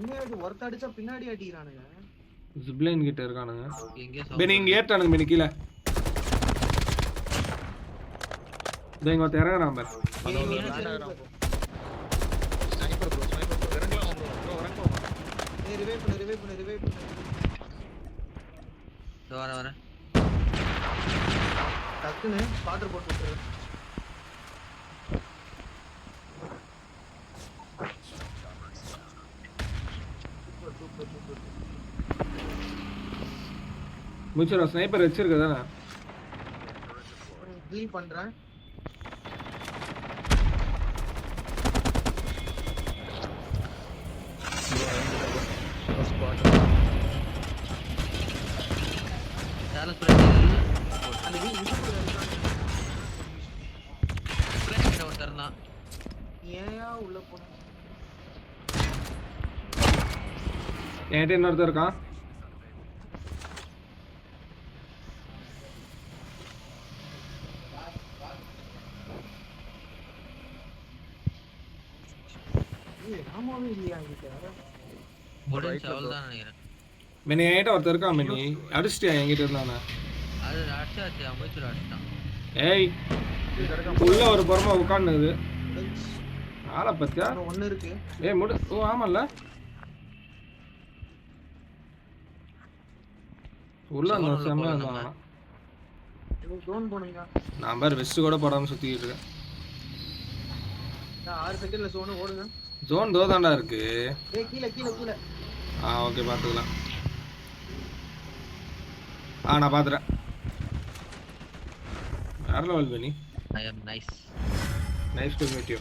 இன்னொரு ஒருத்த அடிச்சா பின்னாடி அடிக்கிறானுங்க. ஜிப்லைன் கிட்ட இருக்கானுங்க. எங்க பெனி இங்க ஏத்தானுங்க பெனி கீழ. இங்க ஒருத்த இறங்குறான் பாரு. ஸ்னைப்பர் ப்ரோ இறங்கலாம் ப்ரோ இறங்கலாம். ஏய் ரிவைவ் பண்ணு. வரேன். டக்குன்னு ஸ்பாட்டர் போட்டு விட்டுரு. சூப்பர். முச்சரா ஸ்னைப்பர் வச்சிருக்கதானே? ஹீல் பண்றேன். சாலஸ் பிரேக் அந்த வீ பிரேக் ஒருத்தர்னா ஏயா உள்ள போன? என்கிட்ட இன்னொருத்தர் இருக்கான். ராமாவே இல்லையா என்கிட்ட? முடிஞ்ச அவ்வளவுதான் நினைக்கிறேன். மினி என்கிட்ட ஒருத்தர் இருக்கான் மினி. அடிச்சிட்டியா என்கிட்ட இருந்தானே? அது அடிச்சாச்சு அமைச்சர் அடிச்சிட்டான். ஏய் உள்ள ஒரு பொறுமை உட்காந்துது. ஆளை பத்தியா? ஒன்னு இருக்கு. ஏய் முடு. ஓ ஆமால்ல. உள்ள அந்த செம்மையா இருந்தாங்க. ஜோன் போனுங்க. நான் பாரு வெஸ்ட் கூட போடாம சுத்திட்டு இருக்கேன். 6 செகண்ட்ல ஜோன் ஓடுங்க. ஜோன் தோதாண்டா இருக்கு. ஏய் கீழ. ஓகே பாத்துக்கலாம். நான் பாத்துறேன். வேற level Beni. I am nice. Nice to meet you.